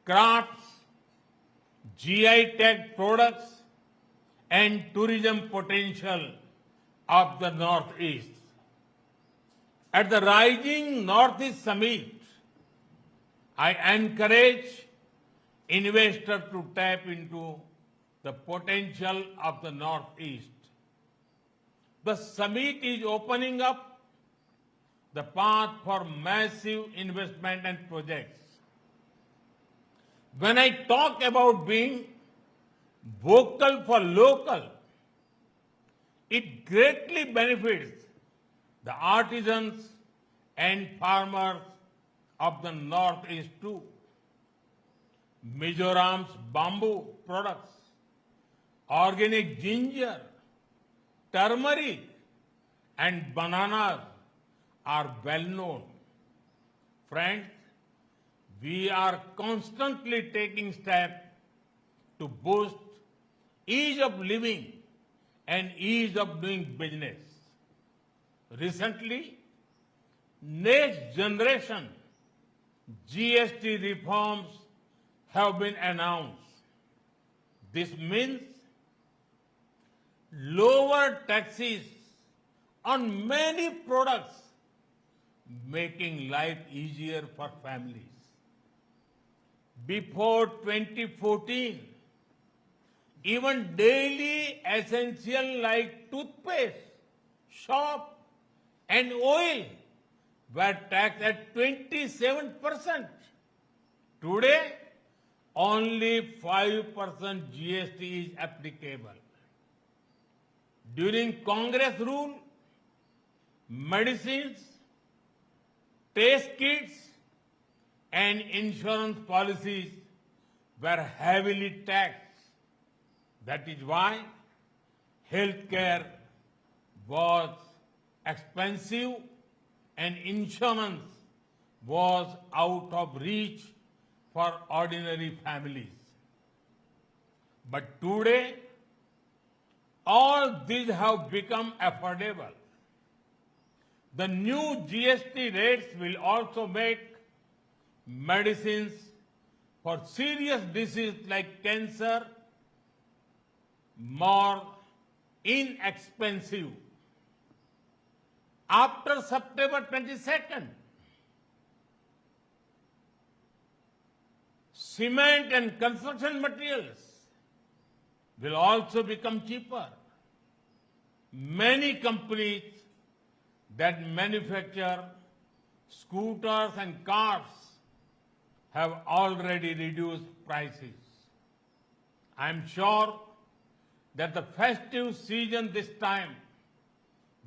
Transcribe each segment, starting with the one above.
crafts, GI tag products, and tourism potential of the Northeast. At the Rising Northeast Summit, I encourage investors to tap into the potential of the Northeast. The summit is opening up the path for massive investment and projects. When I talk about being vocal for local, it greatly benefits the artisans and farmers of the Northeast too. Mizoram's bamboo products, organic ginger, turmeric, and bananas are well known. Friends, we are constantly taking steps to boost ease of living and ease of doing business. Recently, next generation GST reforms have been announced. This means lower taxes on many products, making life easier for families. Before 2014, even daily essentials like toothpaste, soap, and oil were taxed at 27%. Today, only 5% GST is applicable. During Congress rule, medicines, test kits, and insurance policies were heavily taxed. That is why healthcare was expensive and insurance was out of reach for ordinary families. But today, all these have become affordable. The new GST rates will also make medicines for serious diseases like cancer more inexpensive. After September 22nd, cement and construction materials will also become cheaper. Many companies that manufacture scooters and cars have already reduced prices. I am sure that the festive season this time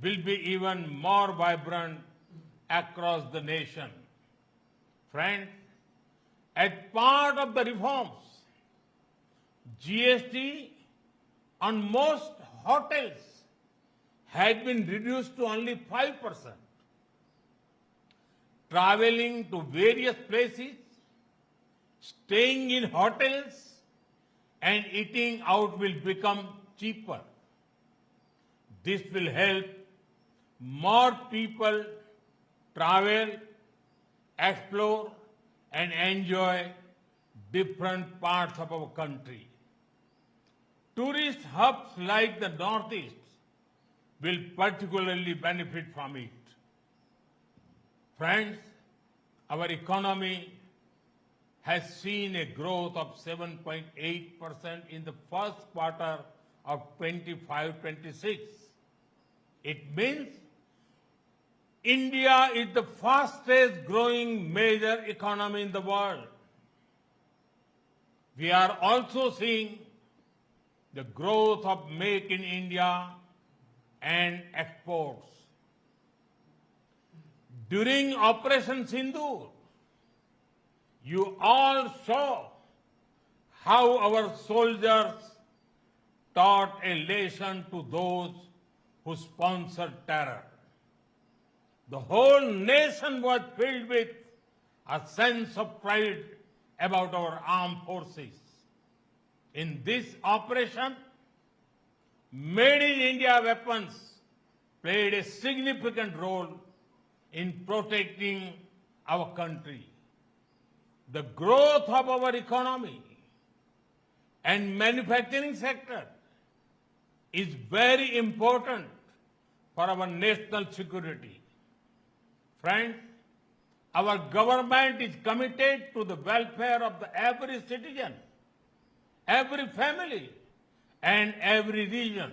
will be even more vibrant across the nation. Friends, as part of the reforms, GST on most hotels had been reduced to only 5%. Traveling to various places, staying in hotels, and eating out will become cheaper. This will help more people travel, explore, and enjoy different parts of our country. Tourist hubs like the Northeast will particularly benefit from it. Friends, our economy has seen a growth of 7.8% in the first quarter of 25-26. It means India is the fastest growing major economy in the world. We are also seeing the growth of Make in India and exports. During Operation Sindoor, you all saw how our soldiers taught a lesson to those who sponsored terror. The whole nation was filled with a sense of pride about our armed forces. In this operation, Made in India weapons played a significant role in protecting our country. the growth of our economy and manufacturing sector is very important for our national security. Friends, our government is committed to the welfare of every citizen, every family, and every region.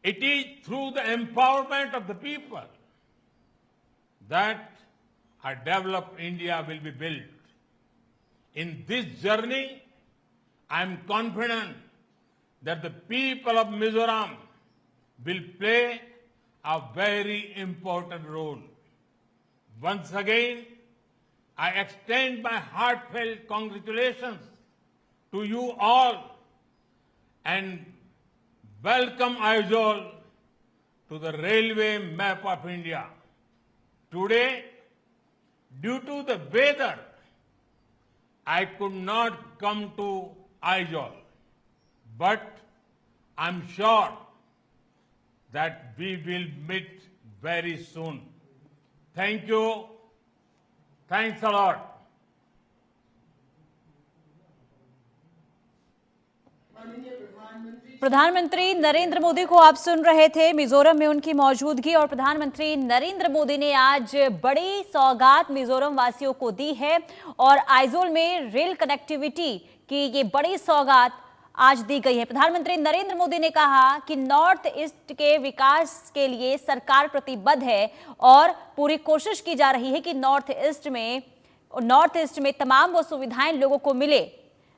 It is through the empowerment of the people that a developed India will be built. In this journey, I am confident that the people of Mizoram will play a very important role. Once again, I extend my heartfelt congratulations to you all and welcome Aizawl to the railway map of India. Today, due to the weather, I could not come to Aizawl, but I'm sure that we will meet very soon. Thank you. Thanks a lot. प्रधानमंत्री नरेंद्र मोदी को आप सुन रहे थे। मिजोरम में उनकी मौजूदगी और प्रधानमंत्री नरेंद्र मोदी ने आज बड़ी सौगात मिजोरम वासियों को दी है और आइजोल में रेल कनेक्टिविटी की ये बड़ी सौगात आज दी गई है। प्रधानमंत्री नरेंद्र मोदी ने कहा कि नॉर्थ ईस्ट के विकास के लिए सरकार प्रतिबद्ध है और पूरी कोशिश की जा रही है कि नॉर्थ ईस्ट में तमाम वो सुविधाएं लोगों को मिले।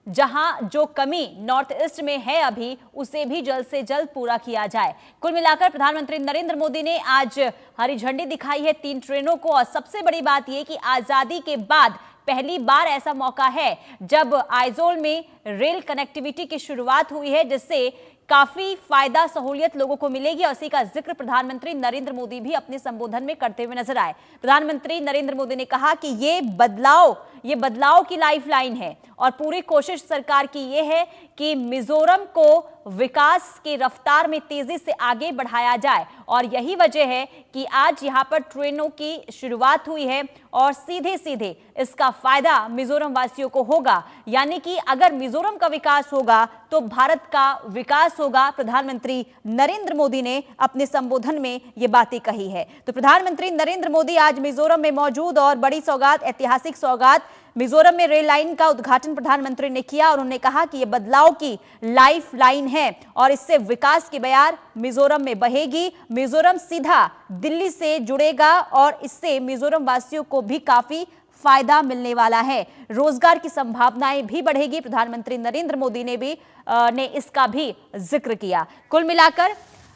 जहां जो कमी नॉर्थ ईस्ट में है अभी, उसे भी जल्द से जल्द पूरा किया जाए। कुल मिलाकर प्रधानमंत्री नरेंद्र मोदी ने आज हरी झंडी दिखाई है 3 ट्रेनों को और सबसे बड़ी बात यह कि आजादी के बाद पहली बार ऐसा मौका है जब आइजोल में रेल कनेक्टिविटी की शुरुआत हुई है, जिससे काफी फायदा सहूलियत लोगों को मिलेगी और इसी का जिक्र प्रधानमंत्री नरेंद्र मोदी भी अपने संबोधन में करते हुए नजर आए। प्रधानमंत्री नरेंद्र मोदी ने कहा कि ये बदलाव की लाइफलाइन है और पूरी कोशिश सरकार की ये है कि मिजोरम को विकास की रफ्तार में तेजी से आगे बढ़ाया जाए और यही वजह है कि आज यहां पर ट्रेनों की शुरुआत हुई है और सीधे सीधे इसका फायदा मिजोरम वासियों को होगा। यानी कि अगर मिजोरम का विकास होगा तो भारत का विकास होगा। प्रधानमंत्री नरेंद्र मोदी ने अपने संबोधन में ये बातें कही है। तो प्रधानमंत्री नरेंद्र मोदी आज मिजोरम में मौजूद और बड़ी सौगात, ऐतिहासिक सौगात, मिजोरम में रेल लाइन का उद्घाटन प्रधानमंत्री ने किया और उन्होंने कहा कि यह बदलाव की लाइफ लाइन है और इससे विकास की बयार मिजोरम में बहेगी। मिजोरम सीधा दिल्ली से जुड़ेगा और इससे मिजोरम वासियों को भी काफी फायदा मिलने वाला है। रोजगार की संभावनाएं भी बढ़ेगी। प्रधानमंत्री नरेंद्र मोदी ने इसका भी जिक्र किया। कुल मिलाकर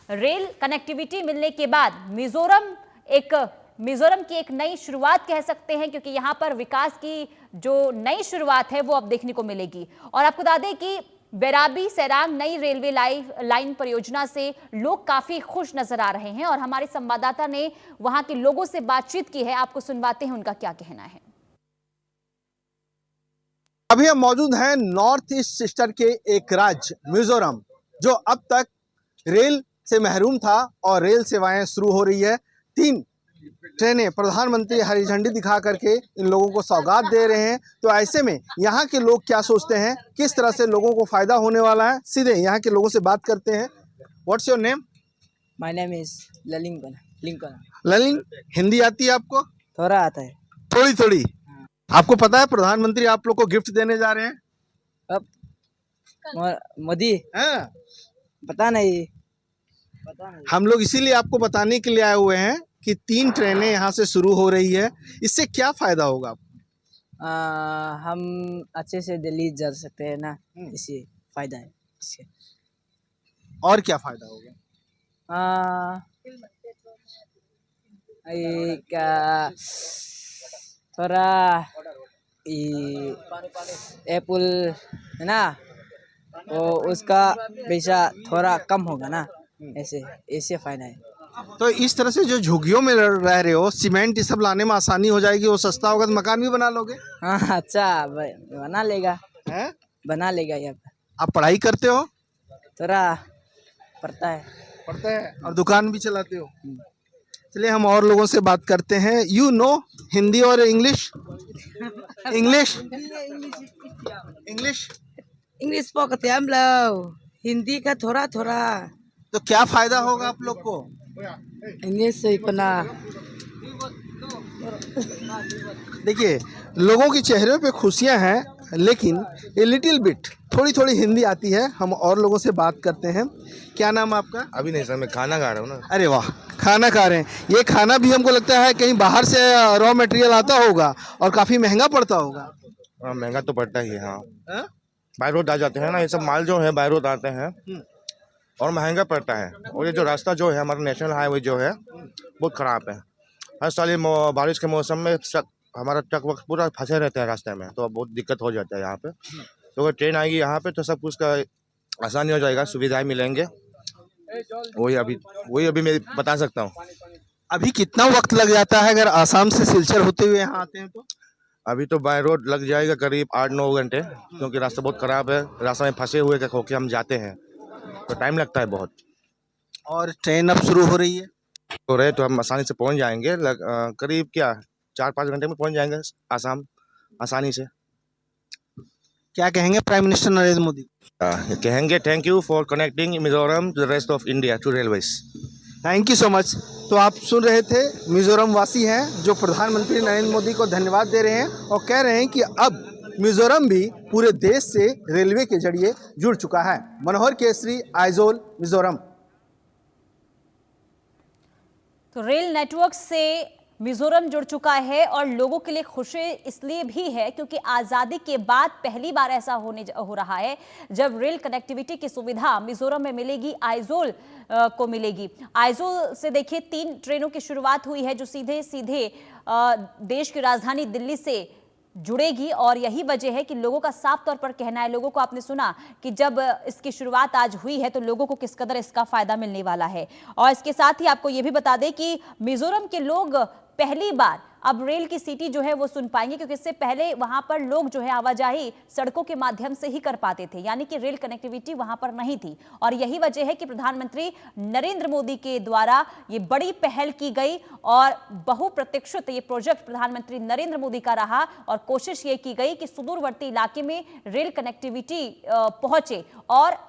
रेल कनेक्टिविटी मिलने के बाद मिजोरम की एक नई शुरुआत कह सकते हैं, क्योंकि यहां पर विकास की जो नई शुरुआत है वो अब देखने को मिलेगी। और आपको बता दें कि बेराबी सैरांग नई रेलवे लाइन परियोजना से लोग काफी खुश नजर आ रहे हैं और हमारे संवाददाता ने वहां के लोगों से बातचीत की है। आपको सुनवाते हैं उनका क्या कहना है। अभी हम मौजूद हैं नॉर्थ ईस्ट सिस्टर के एक राज्य मिजोरम, जो अब तक रेल से महरूम था और रेल सेवाएं शुरू हो रही है। 3 ट्रेनें प्रधानमंत्री हरी झंडी दिखा करके इन लोगों को सौगात दे रहे हैं। तो ऐसे में यहाँ के लोग क्या सोचते हैं, किस तरह से लोगों को फायदा होने वाला है, सीधे यहाँ के लोगों से बात करते हैं। What's your name? My name is Lincoln. Lalin, Hindi आती है आपको? थोड़ा आता है। थोड़ी थोड़ी। आपको पता है प्रधानमंत्री आप लोग को गिफ्ट देने जा रहे हैं? अब मोदी हाँ। पता नहीं। हम लोग इसीलिए आपको बताने के लिए आए हुए हैं कि 3 ट्रेनें यहाँ से शुरू हो रही है। इससे क्या फायदा होगा आपको? हम अच्छे से दिल्ली जा सकते हैं ना, इसी फायदा है इससे। और क्या फायदा होगा? थोड़ा एप्पल है ना, वो उसका पैसा थोड़ा कम होगा ना, ऐसे फायदा है। तो इस तरह से जो झुग्गियों में रह रहे हो, सीमेंट ये सब लाने में आसानी हो जाएगी, वो सस्ता होगा तो मकान भी बना लोगे। हाँ अच्छा, बना लेगा है? बना लेगा। यहाँ पर आप पढ़ाई करते हो? थोड़ा पढ़ता है और दुकान भी चलाते हो? चलिए हम और लोगों से बात करते हैं। यू नो हिंदी और इंग्लिश? इंग्लिश इंग्लिश इंग्लिश पकते हम लोग, हिंदी का थोड़ा थोड़ा, तो क्या फायदा होगा आप लोग को? इंग्लिश से इतना देखिए लोगों के चेहरे पे खुशियां हैं, लेकिन ये लिटिल बिट थोड़ी थोड़ी हिंदी आती है। हम और लोगों से बात करते हैं। क्या नाम है आपका? अभी नहीं सर, मैं खाना खा रहा हूँ ना। अरे वाह, खाना खा रहे हैं। ये खाना भी हमको लगता है कहीं बाहर से रॉ मटेरियल आता होगा और काफी महंगा पड़ता होगा। हाँ, महंगा तो पड़ता ही है। हाँ, हाँ? बाय रोड आ जाते हैं ना, ये सब माल जो है बाय रोड आते हैं और महंगा पड़ता है। और ये जो रास्ता जो है हमारा नेशनल हाईवे जो है बहुत ख़राब है। हर साल ये बारिश के मौसम में हमारा ट्रक वक्त पूरा फंसे रहते हैं रास्ते में, तो बहुत दिक्कत हो जाता है यहाँ पे। तो अगर ट्रेन आएगी यहाँ पे तो सब कुछ का आसानी हो जाएगा, सुविधाएं मिलेंगे। वही अभी मैं बता सकता हूँ। अभी कितना वक्त लग जाता है अगर आसाम से सिलचर होते हुए यहाँ आते हैं तो? अभी तो बाय रोड लग जाएगा करीब 8-9 घंटे, क्योंकि रास्ता बहुत ख़राब है। रास्ते में फंसे हुए होके हम जाते हैं तो टाइम लगता है बहुत। और ट्रेन अब शुरू हो रही है तो रहे तो हम आसानी से पहुंच जाएंगे। करीब क्या 4-5 घंटे में पहुंच जाएंगे आसाम आसानी से। क्या कहेंगे प्राइम मिनिस्टर नरेंद्र मोदी? कहेंगे thank you for connecting Mizoram to the rest of India through railways. Thank you so much. तो आप सुन रहे थे मिजोरम वासी हैं जो प्रधानमंत्री नरेंद्र मोदी को धन्यवाद दे रहे हैं और कह रहे हैं कि अब मिजोरम भी पूरे देश से रेलवे के जरिए जुड़ चुका है। मनोहर केसरी, आइजोल, मिजोरम। तो रेल नेटवर्क से मिजोरम जुड़ चुका है और लोगों के लिए खुशी इसलिए भी है क्योंकि आज़ादी के बाद पहली बार ऐसा हो रहा है जब रेल कनेक्टिविटी की सुविधा मिजोरम में मिलेगी, आइजोल को मिलेगी। आइजोल से देखिए 3 ट्रेनों की शुरुआत हुई है जो सीधे सीधे देश की राजधानी दिल्ली से जुड़ेगी और यही वजह है कि लोगों का साफ तौर पर कहना है, लोगों को आपने सुना कि जब इसकी शुरुआत आज हुई है तो लोगों को किस कदर इसका फायदा मिलने वाला है। और इसके साथ ही आपको यह भी बता दें कि मिजोरम के लोग पहली बार अब रेल की सीटी जो है वो सुन पाएंगे, क्योंकि इससे पहले वहां पर लोग जो है आवाजाही सड़कों के माध्यम से ही कर पाते थे, यानी कि रेल कनेक्टिविटी वहां पर नहीं थी। और यही वजह है कि प्रधानमंत्री नरेंद्र मोदी के द्वारा ये बड़ी पहल की गई और बहुप्रतीक्षित ये प्रोजेक्ट प्रधानमंत्री नरेंद्र मोदी का रहा और कोशिश ये की गई कि सुदूरवर्ती इलाके में रेल कनेक्टिविटी पहुंचे और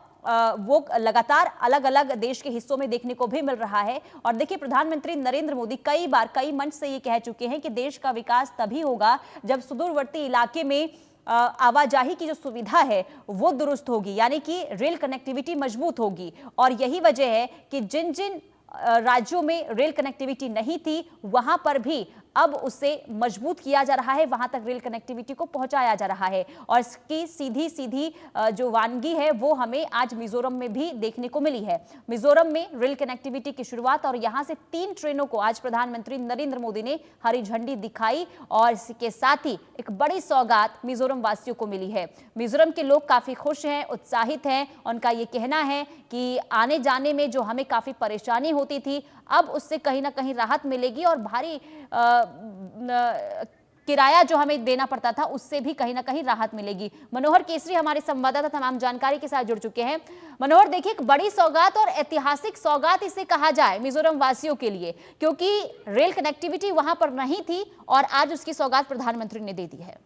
वो लगातार अलग अलग देश के हिस्सों में देखने को भी मिल रहा है। और देखिए प्रधानमंत्री नरेंद्र मोदी कई बार कई मंच से ये कह चुके हैं कि देश का विकास तभी होगा जब सुदूरवर्ती इलाके में आवाजाही की जो सुविधा है वो दुरुस्त होगी, यानी कि रेल कनेक्टिविटी मजबूत होगी। और यही वजह है कि जिन जिन राज्यों में रेल कनेक्टिविटी नहीं थी वहां पर भी अब उसे मजबूत किया जा रहा है, वहां तक रेल कनेक्टिविटी को पहुंचाया जा रहा है। और इसकी सीधी सीधी जो वानगी है वो हमें आज मिजोरम में भी देखने को मिली है। मिजोरम में रेल कनेक्टिविटी की शुरुआत और यहां से 3 ट्रेनों को आज प्रधानमंत्री नरेंद्र मोदी ने हरी झंडी दिखाई और इसके साथ ही एक बड़ी सौगात मिजोरम वासियों को मिली है। मिजोरम के लोग काफी खुश हैं, उत्साहित हैं। उनका ये कहना है कि आने जाने में जो हमें काफी परेशानी होती थी अब उससे कहीं ना कहीं राहत मिलेगी और भारी किराया जो हमें देना पड़ता था उससे भी कहीं ना कहीं राहत मिलेगी। मनोहर केसरी हमारे संवाददाता तमाम जानकारी के साथ जुड़ चुके हैं। मनोहर, देखिए एक बड़ी सौगात और ऐतिहासिक सौगात इसे कहा जाए मिजोरम वासियों के लिए, क्योंकि रेल कनेक्टिविटी वहां पर नहीं थी और आज उसकी सौगात प्रधानमंत्री ने दे दी है।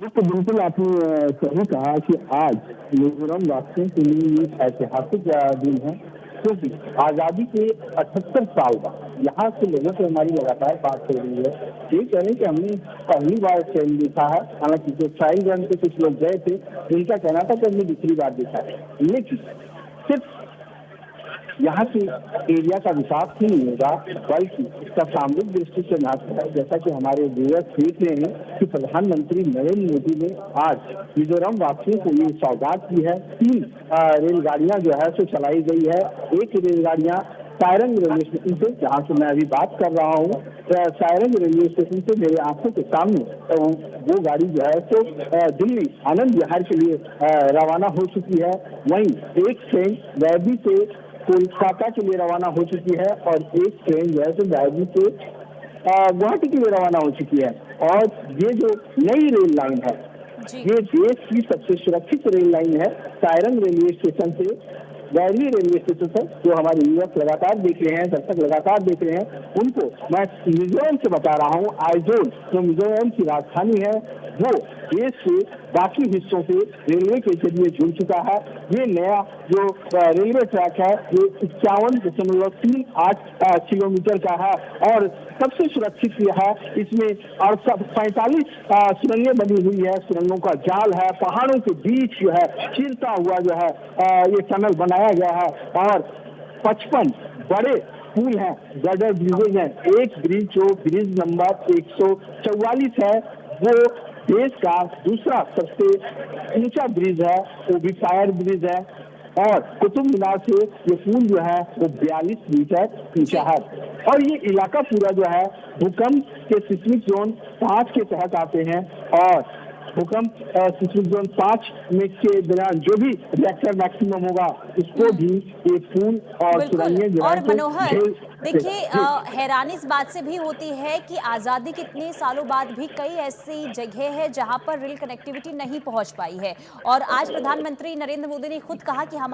तो बिल्कुल आपने सही कहा कि आज मिजोरम वासियों के लिए ऐतिहासिक दिन है, क्योंकि आज़ादी के 78 साल बाद यहाँ के लोगों से हमारी लगातार बात हो रही है। ये कह रहे हैं कि हमने पहली बार ट्रेन देखा है, हालांकि जो ट्रायल रन पे कुछ लोग गए थे उनका कहना था कि हमने दूसरी बार देखा है, लेकिन सिर्फ यहाँ के एरिया का विकास ही नहीं होगा बल्कि इसका सामूहिक दृष्टि से महत्व है। जैसा कि हमारे व्यूअर्स देख रहे हैं कि प्रधानमंत्री नरेंद्र मोदी ने आज मिजोरम वासियों को ये सौगात की है। 3 रेलगाड़ियां जो है सो चलाई गई है। एक रेलगाड़ियां सायरंग रेलवे स्टेशन से, जहाँ से मैं अभी बात कर रहा हूँ, सायरंग रेलवे स्टेशन से मेरे आंखों के सामने वो गाड़ी जो है तो दिल्ली आनंद विहार के लिए रवाना हो चुकी है। वहीं एक ट्रेन वैदी से कोलकाता के लिए रवाना हो चुकी है और एक ट्रेन जो है तो वैदी से गुवाहाटी के लिए रवाना हो चुकी है। और ये जो नई रेल लाइन है ये देश की सबसे सुरक्षित रेल लाइन है। सायरंग रेलवे स्टेशन से गैरी रेलवे स्टेशन है, जो हमारे युवक लगातार देख रहे हैं, दर्शक लगातार देख रहे हैं, उनको मैं मिजोरम से बता रहा हूँ। आइजोल जो मिजोरम की राजधानी है, वो देश के बाकी हिस्सों से रेलवे के जरिए जुड़ चुका है। ये नया जो रेलवे ट्रैक है, ये 51.38 किलोमीटर का है और सबसे सुरक्षित यह है, इसमें 45 सुरंगें बनी हुई है, सुरंगों का जाल है, पहाड़ों के बीच जो है चीरता हुआ जो है ये टनल बनाया गया है और 55 बड़े पुल हैं, गर्डर ब्रिजेज हैं। एक ब्रिज जो ब्रिज नंबर 144 है, वो देश का दूसरा सबसे ऊंचा ब्रिज है, वो भी फायर ब्रिज है और कुतुब मीनार से ये पुल जो है वो 42 मीटर ऊंचा है। और ये इलाका पूरा जो है भूकंप के सिस्मिक जोन 5 के तहत आते हैं और भूकंप सिस्मिक जोन 5 में के दौरान जो भी रिएक्टर मैक्सिमम होगा, उसको भी ये पुल और सुरंगें जो और है मनोहर, देखिए हैरानी इस बात से भी होती है कि आज़ादी के इतने सालों बाद भी कई ऐसी जगह है जहां पर रेल कनेक्टिविटी नहीं पहुंच पाई है और आज प्रधानमंत्री नरेंद्र मोदी ने खुद कहा कि हमारे